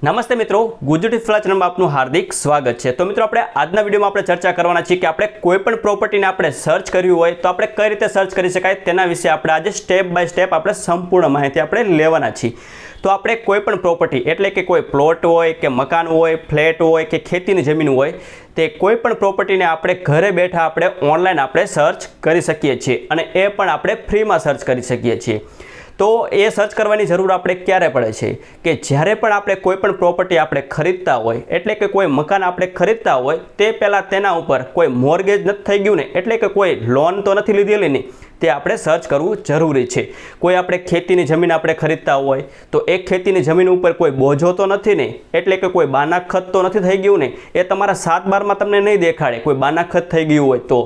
નમસ્તે મિત્રો, ગુજરાતી ફ્લા ચેનલમાં આપનું હાર્દિક સ્વાગત છે। તો મિત્રો આપણે આજના વિડીયોમાં આપણે ચર્ચા કરવાના છીએ કે આપણે કોઈ પણ પ્રોપર્ટીને આપણે સર્ચ કરવી હોય તો આપણે કઈ રીતે સર્ચ કરી શકાય તેના વિશે આપણે આજે સ્ટેપ બાય સ્ટેપ આપણે સંપૂર્ણ માહિતી આપણે લેવાના છીએ। તો આપણે કોઈ પણ પ્રોપર્ટી એટલે કે કોઈ પ્લોટ હોય કે મકાન હોય, ફ્લેટ હોય કે ખેતીની જમીન હોય, તે કોઈ પણ પ્રોપર્ટીને આપણે ઘરે બેઠા આપણે ઓનલાઈન આપણે સર્ચ કરી શકીએ છીએ અને એ પણ આપણે ફ્રીમાં સર્ચ કરી શકીએ છીએ। તો એ સર્ચ કરવાની જરૂર આપણે ક્યારે પડે છે કે જ્યારે પણ આપણે કોઈ પણ પ્રોપર્ટી આપણે ખરીદતા હોય, એટલે કે કોઈ મકાન આપણે ખરીદતા હોય તે પહેલાં તેના ઉપર કોઈ મોર્ગેજ નથી થઈ ગયું ને, એટલે કે કોઈ લોન તો નથી લીધેલી ને, તે આપણે સર્ચ કરવું જરૂરી છે। કોઈ આપણે ખેતીની જમીન આપણે ખરીદતા હોય તો એ ખેતીની જમીન ઉપર કોઈ બોજો તો નથી ને, એટલે કે કોઈ બાનાખત તો નથી થઈ ગયું ને, એ તમારા 7/12માં તમને નહીં દેખાડે કોઈ બાનાખત થઈ ગયું હોય તો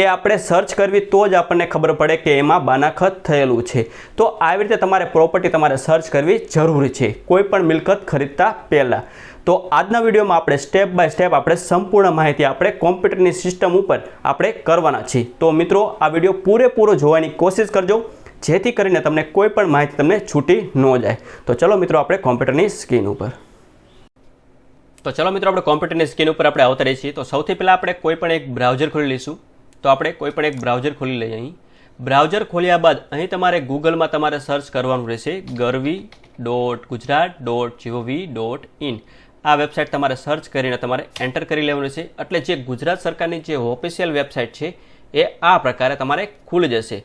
એ આપણે સર્ચ કરવી તો જ આપણને ખબર પડે કે એમાં બાનાખત થયેલું છે। તો આવી રીતે તમારે પ્રોપર્ટી તમારે સર્ચ કરવી જરૂરી છે કોઈ પણ મિલકત ખરીદતા પહેલાં। તો આજના વિડીયોમાં આપણે સ્ટેપ બાય સ્ટેપ આપણે સંપૂર્ણ માહિતી આપણે કોમ્પ્યુટરની સિસ્ટમ ઉપર આપણે કરવાના છીએ। તો મિત્રો આ વિડીયો પૂરેપૂરો જોવાની કોશિશ કરજો જેથી કરીને તમને કોઈ પણ માહિતી તમને છૂટી ન જાય। તો ચલો મિત્રો આપણે કોમ્પ્યુટરની સ્ક્રીન ઉપર આપણે કોમ્પ્યુટરની સ્ક્રીન ઉપર આપણે આવતા રહીએ છીએ। તો સૌથી પહેલાં આપણે કોઈ પણ એક બ્રાઉઝર ખોલી લઈશું। તો આપણે કોઈ પણ એક બ્રાઉઝર ખોલી લઈએ। અહીં બ્રાઉઝર ખોલ્યા બાદ અહીં તમારે ગૂગલમાં તમારે સર્ચ કરવાનું રહેશે garvi.gujarat.gov.in। આ વેબસાઇટ તમારે સર્ચ કરીને તમારે એન્ટર કરી લેવાનું રહેશે, એટલે જે ગુજરાત સરકારની જે ઓફિશિયલ વેબસાઇટ છે એ આ પ્રકારે તમારે ખુલી જશે।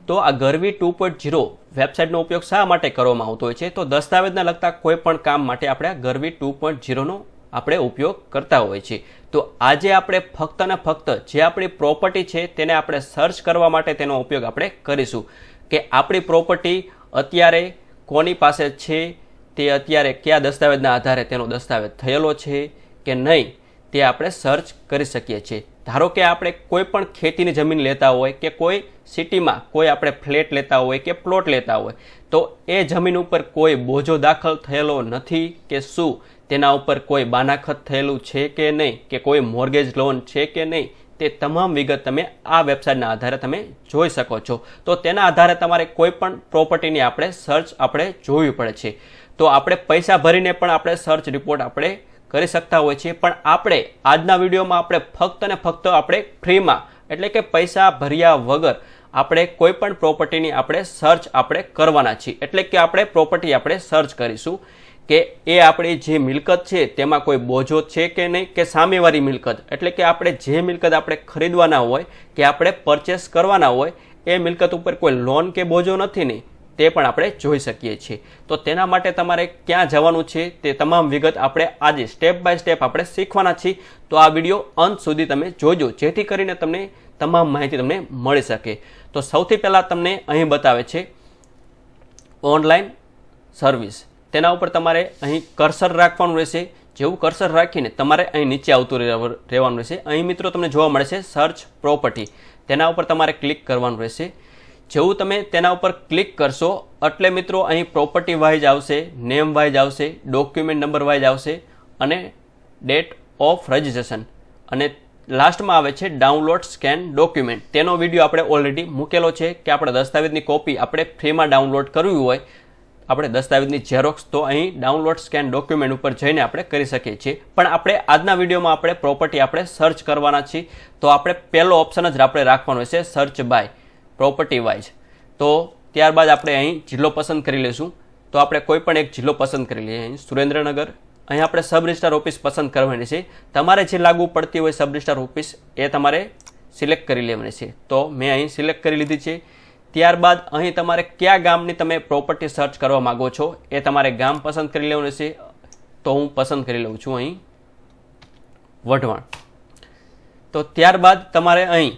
તો આ ગરવી 2.0 વેબસાઇટનો ઉપયોગ શા માટે કરવામાં આવતો હોય છે? તો દસ્તાવેજને લગતા કોઈ પણ કામ માટે આપણે આ ગરવી 2.0નો આપણે ઉપયોગ કરતા હોય છે। તો આજે આપણે ફક્ત ને ફક્ત જે આપણી પ્રોપર્ટી છે તેને આપણે સર્ચ કરવા માટે તેનો ઉપયોગ આપણે કરીશું કે આપણી પ્રોપર્ટી અત્યારે કોની પાસે છે, તે અત્યારે કયા દસ્તાવેજના આધારે તેનો દસ્તાવેજ થયેલો છે કે નહીં, તે આપણે સર્ચ કરી શકીએ છીએ। ધારો કે આપણે કોઈ પણ ખેતીની જમીન લેતા હોય કે કોઈ સિટીમાં કોઈ આપણે ફ્લેટ લેતા હોય કે પ્લોટ લેતા હોય તો એ જમીન ઉપર કોઈ બોજો દાખલ થયેલો નથી કે શું, તેના ઉપર કોઈ બાનાખત થયેલું છે કે નહીં, કે કોઈ મોર્ગેજ લોન છે કે નહીં, તે તમામ વિગત તમે આ વેબસાઇટના આધારે તમે જોઈ શકો છો। તો તેના આધારે તમારે કોઈ પણ પ્રોપર્ટીની આપણે સર્ચ આપણે જોવી પડે છે। તો આપણે પૈસા ભરીને પણ આપણે સર્ચ રિપોર્ટ આપણે કરી શકતા હોય છીએ, પણ આપણે આજના વિડીયોમાં આપણે ફક્ત ને ફક્ત આપણે ફ્રીમાં એટલે કે પૈસા ભર્યા વગર આપણે કોઈ પણ પ્રોપર્ટીની આપણે સર્ચ આપણે કરવાના છીએ। એટલે કે આપણે પ્રોપર્ટી આપણે સર્ચ કરીશું કે એ આપણી જે મિલકત છે તેમાં કોઈ બોજો છે કે નહીં, કે સામેવાળી મિલકત એટલે કે આપણે જે મિલકત આપણે ખરીદવાના હોય કે આપણે પરચેસ કરવાના હોય એ મિલકત ઉપર કોઈ લોન કે બોજો નથી ને, તે પણ આપણે જોઈ શકીએ છીએ। તો તેના માટે તમારે ક્યાં જવાનું છે તે તમામ વિગત આપણે આજે સ્ટેપ બાય સ્ટેપ આપણે શીખવાના છીએ। તો આ વિડીયો અંત સુધી તમે જોજો જેથી કરીને તમને તમામ માહિતી તમને મળી શકે। તો સૌથી પહેલાં તમને અહીં બતાવે છે ઓનલાઈન સર્વિસ, તેના ઉપર તમારે અહીં કર્સર રાખવાનું રહેશે। જેવું કર્સર રાખીને તમારે અહીં નીચે આવતું રહેવાનું રહેશે। અહીં મિત્રો તમને જોવા મળે છે સર્ચ પ્રોપર્ટી, તેના ઉપર તમારે ક્લિક કરવાનું રહેશે। જેવું તમે તેના ઉપર ક્લિક કરશો એટલે મિત્રો અહીં પ્રોપર્ટી વાઇઝ આવશે, નેમ વાઇઝ આવશે, ડોક્યુમેન્ટ નંબર વાઇઝ આવશે અને ડેટ ઓફ રજિસ્ટ્રેશન અને લાસ્ટમાં આવે છે ડાઉનલોડ સ્કેન ડોક્યુમેન્ટ। તેનો વિડીયો આપણે ઓલરેડી મૂકેલો છે કે આપણે દસ્તાવેજની કોપી આપણે ફ્રીમાં ડાઉનલોડ કરવી હોય, આપણે દસ્તાવેજની ઝેરોક્સ, તો અહીં ડાઉનલોડ સ્કેન ડોક્યુમેન્ટ ઉપર જઈને આપણે કરી શકીએ છીએ। પણ આપણે આજના વિડીયોમાં આપણે પ્રોપર્ટી આપણે સર્ચ કરવાના છીએ, તો આપણે પહેલો ઓપ્શન જ આપણે રાખવાનો છે સર્ચ બાય પ્રોપર્ટી વાઇઝ। તો ત્યારબાદ આપણે અહીં જિલ્લો પસંદ કરી લઈશું। તો આપણે કોઈ પણ એક જિલ્લો પસંદ કરી લઈએ। અહીં સુરેન્દ્રનગર, અહીં આપણે સબ રજિસ્ટ્રાર ઓફિસ પસંદ કરવાની છે। તમારે જે લાગુ પડતી હોય સબ રજિસ્ટ્રાર ઓફિસ એ તમારે સિલેક્ટ કરી લેવાની છે। તો મેં અહીં સિલેક્ટ કરી લીધી છે। ત્યારબાદ અહીં તમારે કયા ગામની તમે પ્રોપર્ટી સર્ચ કરવા માગો છો એ તમારે ગામ પસંદ કરી લેવાનું છે। તો હું પસંદ કરી લઉં છું અહીં વઢવાણ। તો ત્યારબાદ તમારે અહીં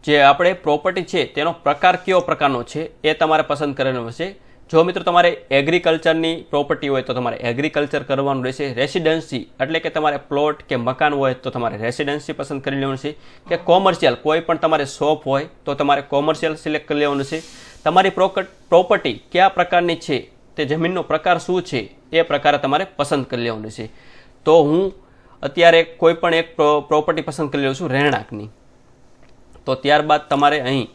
જે આપણે પ્રોપર્ટી છે તેનો પ્રકાર કયો પ્રકારનો છે એ તમારે પસંદ કરવાનો રહેશે। જો મિત્રો તમારે એગ્રીકલ્ચરની પ્રોપર્ટી હોય તો તમારે એગ્રીકલ્ચર કરવાનું રહેશે। રેસિડેન્સી એટલે કે તમારે પ્લોટ કે મકાન હોય તો તમારે રેસિડેન્સી પસંદ કરી લેવાનું છે, કે કોમર્શિયલ કોઈ પણ તમારે શોપ હોય તો તમારે કોમર્શિયલ સિલેક્ટ કરી લેવાનું છે। તમારી પ્રોપર્ટી કયા પ્રકારની છે, તે જમીનનો પ્રકાર શું છે એ પ્રકારે તમારે પસંદ કરી લેવાનું છે। તો હું અત્યારે કોઈ પણ એક પ્રોપર્ટી પસંદ કરી લઉં છું રહેણાંકની। તો ત્યારબાદ તમારે અહીં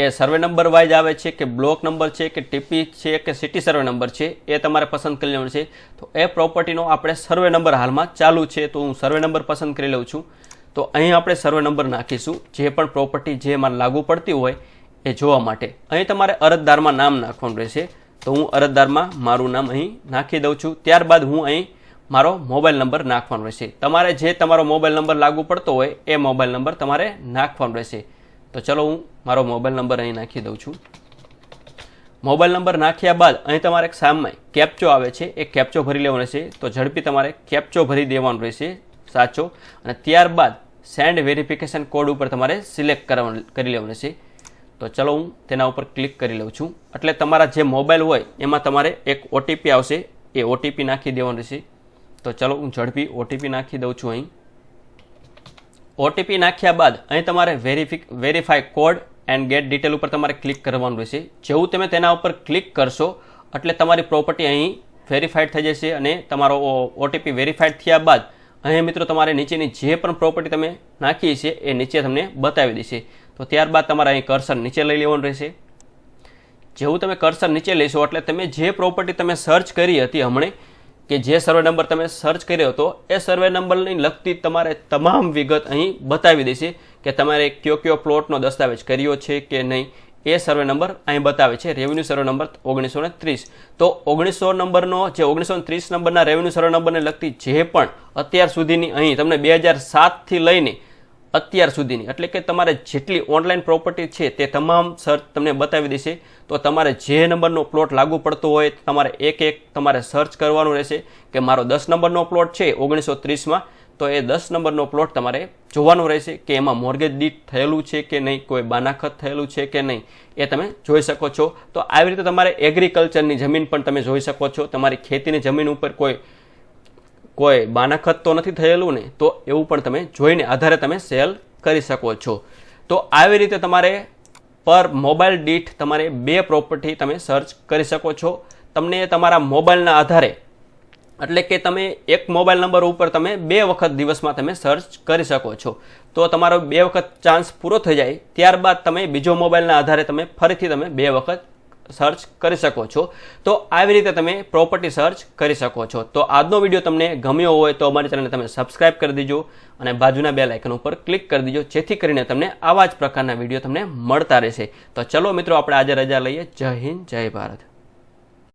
એ સર્વે નંબર વાઇઝ આવે છે કે બ્લોક નંબર છે કે ટીપી છે કે સિટી સર્વે નંબર છે એ તમારે પસંદ કરી લેવાનું છે. તો એ પ્રોપર્ટીનો આપણે સર્વે નંબર હાલમાં ચાલુ છે તો હું સર્વે નંબર પસંદ કરી લઉં છું. તો અહીં આપણે સર્વે નંબર નાખીશું જે પણ પ્રોપર્ટી જે મારે લાગુ પડતી હોય એ જોવા માટે. અહીં તમારે અરજદારમાં નામ નાખવાનું રહેશે. તો હું અરજદારમાં મારું નામ અહીં નાખી દઉં છું. ત્યારબાદ હું અહીં મારો મોબાઈલ નંબર નાખવાનો રહેશે. તમારે જે તમારો મોબાઈલ નંબર લાગુ પડતો હોય એ મોબાઈલ નંબર તમારે નાખવાનો રહેશે. તો ચલો હું મારો મોબાઈલ નંબર અહીં નાખી દઉં છું. મોબાઈલ નંબર નાખ્યા બાદ અહીં તમારે સામે કેપ્ચો આવે છે એ કેપ્ચો ભરી લેવાનો રહેશે. તો ઝડપી તમારે કેપ્ચો ભરી દેવાનો રહેશે સાચો, અને ત્યારબાદ સેન્ડ વેરિફિકેશન કોડ ઉપર તમારે સિલેક્ટ કરી લેવાનું રહેશે. તો ચલો હું તેના ઉપર ક્લિક કરી લઉં છું. એટલે તમારા જે મોબાઈલ હોય એમાં તમારે એક ઓટીપી આવશે એ ઓટીપી નાખી દેવાનું રહેશે. તો ચલો હું ઝડપી ઓટીપી નાખી દઉં છું. અહીં ઓટીપી નાખ્યા બાદ અહીં તમારે verify code end gate detail ઉપર તમારે ક્લિક કરવાનું રહેશે. જેવું તમે તેના ઉપર ક્લિક કરશો એટલે તમારી પ્રોપર્ટી અહીં વેરીફાઈડ થઈ જશે અને તમારો ઓટીપી વેરીફાઈડ થયા બાદ અહીં મિત્રો તમારે નીચેની જે પણ પ્રોપર્ટી તમે નાખી છે એ નીચે તમને બતાવી દેશે. તો ત્યારબાદ તમારે અહીં કર્સર નીચે લઈ લેવાનું રહેશે. જેવું તમે કર્સર નીચે લેશો એટલે તમે જે પ્રોપર્ટી તમે સર્ચ કરી હતી હમણે કે જે સર્વે નંબર તમે સર્ચ કર્યો હતો એ સર્વે નંબરની લગતી તમારે તમામ વિગત અહીં બતાવી દેશે કે તમારે કયો પ્લોટનો દસ્તાવેજ કર્યો છે કે નહીં એ સર્વે નંબર અહીં બતાવે છે. Revenue survey number 1930. તો 1900 નંબરનો જે 1930 નંબરના રેવન્યુ સર્વે નંબરને લગતી જે પણ અત્યાર સુધીની અહીં તમને 2007થી લઈને અત્યાર સુધીની એટલે કે તમારે જેટલી ઓનલાઈન પ્રોપર્ટી છે તે તમામ સર્ચ તમને બતાવી દેશે. તો તમારે જે નંબરનો પ્લોટ લાગુ પડતો હોય તમારે એક તમારે સર્ચ કરવાનું રહેશે કે મારો 10 નંબરનો પ્લોટ છે 1930માં તો એ 10 નંબરનો પ્લોટ તમારે જોવાનું રહેશે કે એમાં મોર્ગેજ ડીડ થયેલું છે કે નહીં, કોઈ બાનાખત થયેલું છે કે નહીં એ તમે જોઈ શકો છો. તો આવી રીતે તમારે એગ્રીકલ્ચરની જમીન પણ તમે જોઈ શકો છો. તમારી ખેતીની જમીન ઉપર કોઈ બાનાખત તો નથી થયેલું ને, તો એવું પણ તમે જોઈને આધારે તમે સેલ કરી શકો છો. તો આવી રીતે તમારે પર મોબાઈલ દીઠ તમારે 2 પ્રોપર્ટી તમે સર્ચ કરી શકો છો. તમને તમારા મોબાઈલના આધારે એટલે કે તમે એક મોબાઈલ નંબર ઉપર તમે 2 વખત દિવસમાં તમે સર્ચ કરી શકો છો. તો તમારો 2 વખત ચાન્સ પૂરો થઈ જાય ત્યારબાદ તમે બીજો મોબાઈલના આધારે તમે ફરીથી તમે 2 વખત સર્ચ કરી શકો છો. તો આવી રીતે તમે પ્રોપર્ટી સર્ચ કરી શકો છો. તો આજનો વિડીયો તમને ગમ્યો હોય તો અમારી ચેનલને તમે સબસ્ક્રાઇબ કરી દેજો અને બાજુના બેલ આઇકન ઉપર ક્લિક કરી દેજો જેથી કરીને તમને આવા જ પ્રકારના વિડીયો તમને મળતા રહેશે. તો ચલો મિત્રો આપણે આજે રજા લઈએ. જય હિન્દ, જય ભારત.